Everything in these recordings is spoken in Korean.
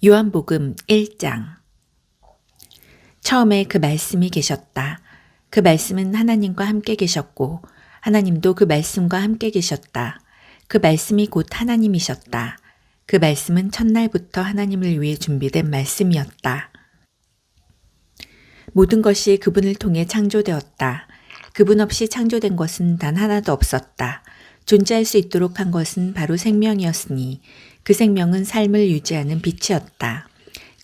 요한복음 1장. 처음에 그 말씀이 계셨다. 그 말씀은 하나님과 함께 계셨고 하나님도 그 말씀과 함께 계셨다. 그 말씀이 곧 하나님이셨다. 그 말씀은 첫날부터 하나님을 위해 준비된 말씀이었다. 모든 것이 그분을 통해 창조되었다. 그분 없이 창조된 것은 단 하나도 없었다. 존재할 수 있도록 한 것은 바로 생명이었으니 그 생명은 삶을 유지하는 빛이었다.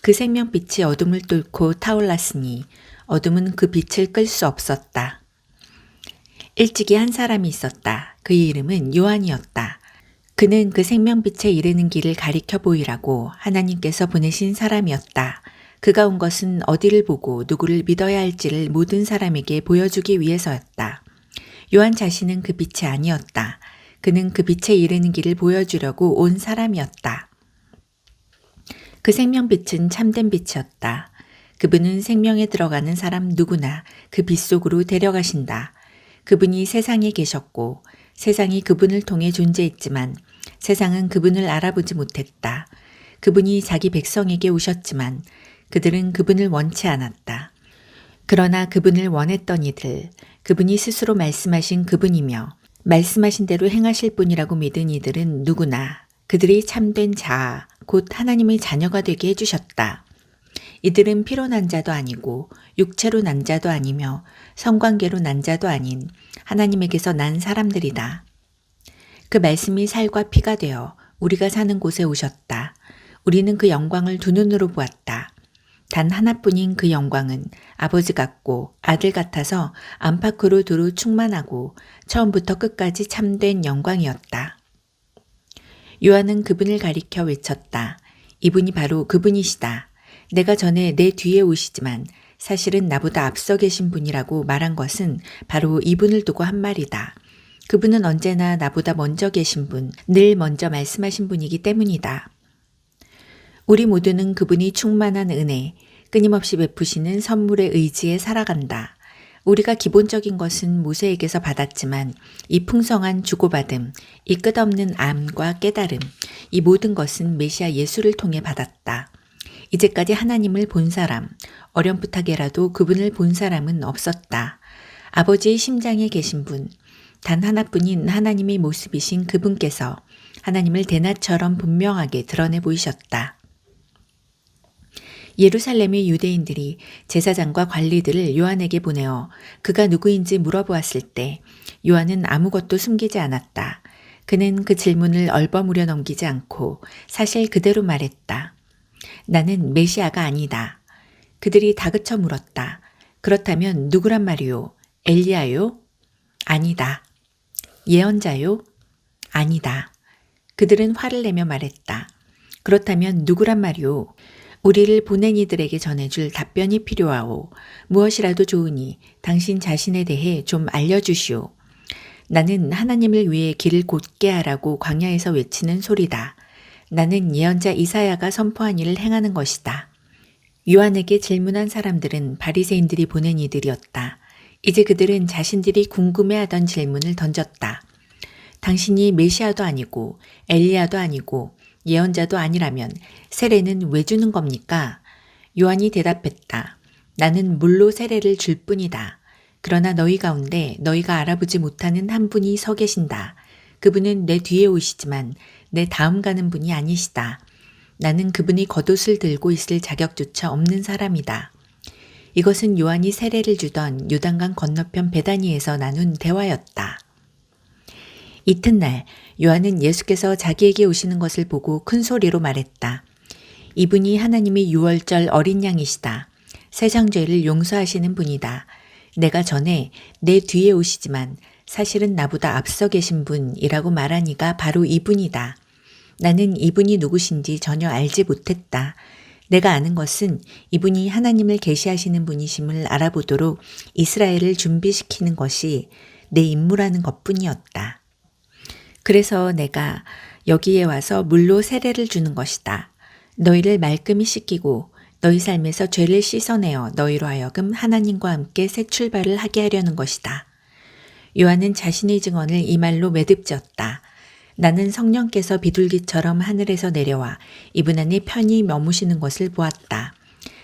그 생명빛이 어둠을 뚫고 타올랐으니 어둠은 그 빛을 끌 수 없었다. 일찍이 한 사람이 있었다. 그의 이름은 요한이었다. 그는 그 생명빛에 이르는 길을 가리켜 보이라고 하나님께서 보내신 사람이었다. 그가 온 것은 어디를 보고 누구를 믿어야 할지를 모든 사람에게 보여주기 위해서였다. 요한 자신은 그 빛이 아니었다. 그는 그 빛에 이르는 길을 보여주려고 온 사람이었다. 그 생명빛은 참된 빛이었다. 그분은 생명에 들어가는 사람 누구나 그 빛 속으로 데려가신다. 그분이 세상에 계셨고 세상이 그분을 통해 존재했지만 세상은 그분을 알아보지 못했다. 그분이 자기 백성에게 오셨지만 그들은 그분을 원치 않았다. 그러나 그분을 원했던 이들, 그분이 스스로 말씀하신 그분이며 말씀하신 대로 행하실 분이라고 믿은 이들은 누구나 그들이 참된 자, 곧 하나님의 자녀가 되게 해주셨다. 이들은 피로 난 자도 아니고 육체로 난 자도 아니며 성관계로 난 자도 아닌 하나님에게서 난 사람들이다. 그 말씀이 살과 피가 되어 우리가 사는 곳에 오셨다. 우리는 그 영광을 두 눈으로 보았다. 단 하나뿐인 그 영광은 아버지 같고 아들 같아서 안팎으로 두루 충만하고 처음부터 끝까지 참된 영광이었다. 요한은 그분을 가리켜 외쳤다. 이분이 바로 그분이시다. 내가 전에 내 뒤에 오시지만 사실은 나보다 앞서 계신 분이라고 말한 것은 바로 이분을 두고 한 말이다. 그분은 언제나 나보다 먼저 계신 분, 늘 먼저 말씀하신 분이기 때문이다. 우리 모두는 그분이 충만한 은혜, 끊임없이 베푸시는 선물의 의지에 살아간다. 우리가 기본적인 것은 모세에게서 받았지만 이 풍성한 주고받음, 이 끝없는 암과 깨달음, 이 모든 것은 메시아 예수를 통해 받았다. 이제까지 하나님을 본 사람, 어렴풋하게라도 그분을 본 사람은 없었다. 아버지의 심장에 계신 분, 단 하나뿐인 하나님의 모습이신 그분께서 하나님을 대낮처럼 분명하게 드러내 보이셨다. 예루살렘의 유대인들이 제사장과 관리들을 요한에게 보내어 그가 누구인지 물어보았을 때 요한은 아무것도 숨기지 않았다. 그는 그 질문을 얼버무려 넘기지 않고 사실 그대로 말했다. 나는 메시아가 아니다. 그들이 다그쳐 물었다. 그렇다면 누구란 말이오? 엘리야요? 아니다. 예언자요? 아니다. 그들은 화를 내며 말했다. 그렇다면 누구란 말이오? 우리를 보낸 이들에게 전해줄 답변이 필요하오. 무엇이라도 좋으니 당신 자신에 대해 좀 알려주시오. 나는 하나님을 위해 길을 곧게 하라고 광야에서 외치는 소리다. 나는 예언자 이사야가 선포한 일을 행하는 것이다. 요한에게 질문한 사람들은 바리새인들이 보낸 이들이었다. 이제 그들은 자신들이 궁금해하던 질문을 던졌다. 당신이 메시아도 아니고 엘리야도 아니고 예언자도 아니라면 세례는 왜 주는 겁니까? 요한이 대답했다. 나는 물로 세례를 줄 뿐이다. 그러나 너희 가운데 너희가 알아보지 못하는 한 분이 서 계신다. 그분은 내 뒤에 오시지만 내 다음 가는 분이 아니시다. 나는 그분이 겉옷을 들고 있을 자격조차 없는 사람이다. 이것은 요한이 세례를 주던 요단강 건너편 베다니에서 나눈 대화였다. 이튿날 요한은 예수께서 자기에게 오시는 것을 보고 큰 소리로 말했다. 이분이 하나님의 유월절 어린 양이시다. 세상 죄를 용서하시는 분이다. 내가 전에 내 뒤에 오시지만 사실은 나보다 앞서 계신 분이라고 말한 이가 바로 이분이다. 나는 이분이 누구신지 전혀 알지 못했다. 내가 아는 것은 이분이 하나님을 계시하시는 분이심을 알아보도록 이스라엘을 준비시키는 것이 내 임무라는 것뿐이었다. 그래서 내가 여기에 와서 물로 세례를 주는 것이다. 너희를 말끔히 씻기고 너희 삶에서 죄를 씻어내어 너희로 하여금 하나님과 함께 새 출발을 하게 하려는 것이다. 요한은 자신의 증언을 이 말로 매듭지었다. 나는 성령께서 비둘기처럼 하늘에서 내려와 이분 안에 편히 머무시는 것을 보았다.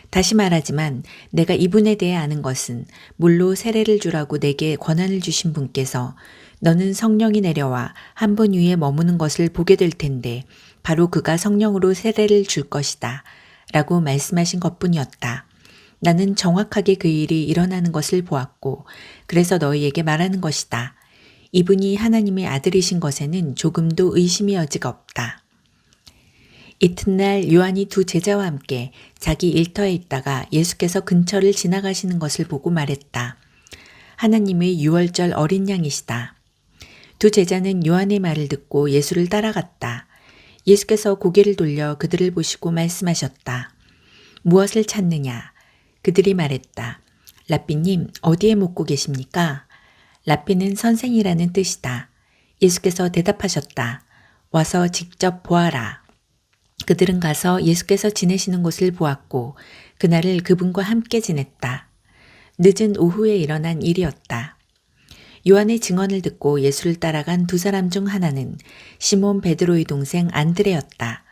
다시 말하지만 내가 이분에 대해 아는 것은 물로 세례를 주라고 내게 권한을 주신 분께서 너는 성령이 내려와 한 분 위에 머무는 것을 보게 될 텐데 바로 그가 성령으로 세례를 줄 것이다 라고 말씀하신 것뿐이었다. 나는 정확하게 그 일이 일어나는 것을 보았고 그래서 너희에게 말하는 것이다. 이분이 하나님의 아들이신 것에는 조금도 의심의 여지가 없다. 이튿날 요한이 두 제자와 함께 자기 일터에 있다가 예수께서 근처를 지나가시는 것을 보고 말했다. 하나님의 유월절 어린 양이시다. 두 제자는 요한의 말을 듣고 예수를 따라갔다. 예수께서 고개를 돌려 그들을 보시고 말씀하셨다. 무엇을 찾느냐? 그들이 말했다. 랍비님, 어디에 묵고 계십니까? 랍비는 선생이라는 뜻이다. 예수께서 대답하셨다. 와서 직접 보아라. 그들은 가서 예수께서 지내시는 곳을 보았고 그날을 그분과 함께 지냈다. 늦은 오후에 일어난 일이었다. 요한의 증언을 듣고 예수를 따라간 두 사람 중 하나는 시몬 베드로의 동생 안드레였다.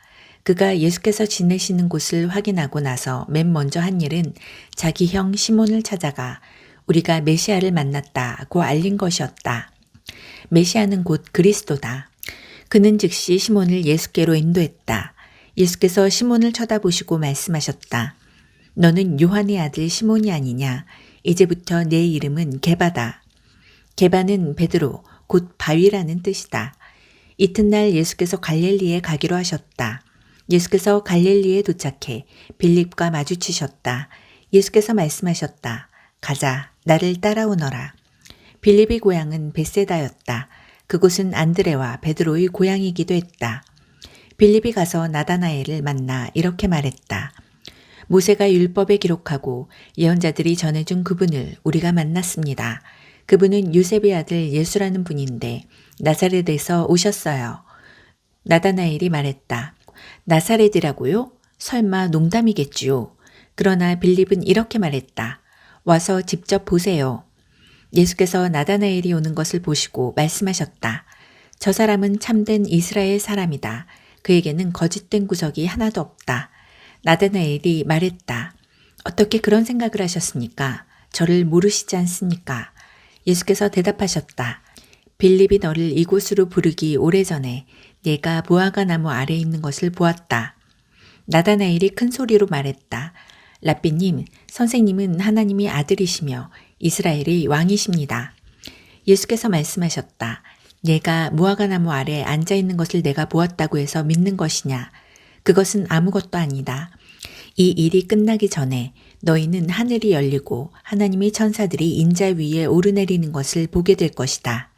그가 예수께서 지내시는 곳을 확인하고 나서 맨 먼저 한 일은 자기 형 시몬을 찾아가 우리가 메시아를 만났다고 알린 것이었다. 메시아는 곧 그리스도다. 그는 즉시 시몬을 예수께로 인도했다. 예수께서 시몬을 쳐다보시고 말씀하셨다. 너는 요한의 아들 시몬이 아니냐? 이제부터 내 이름은 게바다. 게바는 베드로, 곧 바위라는 뜻이다. 이튿날 예수께서 갈릴리에 가기로 하셨다. 예수께서 갈릴리에 도착해 빌립과 마주치셨다. 예수께서 말씀하셨다. 가자, 나를 따라오너라. 빌립의 고향은 벳세다였다. 그곳은 안드레와 베드로의 고향이기도 했다. 빌립이 가서 나다나엘을 만나 이렇게 말했다. 모세가 율법에 기록하고 예언자들이 전해준 그분을 우리가 만났습니다. 그분은 요셉의 아들 예수라는 분인데 나사렛에서 오셨어요. 나다나엘이 말했다. 나사렛이라고요? 설마 농담이겠지요. 그러나 빌립은 이렇게 말했다. 와서 직접 보세요. 예수께서 나다나엘이 오는 것을 보시고 말씀하셨다. 저 사람은 참된 이스라엘 사람이다. 그에게는 거짓된 구석이 하나도 없다. 나다나엘이 말했다. 어떻게 그런 생각을 하셨습니까? 저를 모르시지 않습니까? 예수께서 대답하셨다. 빌립이 너를 이곳으로 부르기 오래전에 내가 무화과 나무 아래에 있는 것을 보았다. 나다나엘이 큰 소리로 말했다. 랍비님, 선생님은 하나님의 아들이시며 이스라엘의 왕이십니다. 예수께서 말씀하셨다. 내가 무화과 나무 아래에 앉아 있는 것을 내가 보았다고 해서 믿는 것이냐? 그것은 아무것도 아니다. 이 일이 끝나기 전에 너희는 하늘이 열리고 하나님의 천사들이 인자 위에 오르내리는 것을 보게 될 것이다.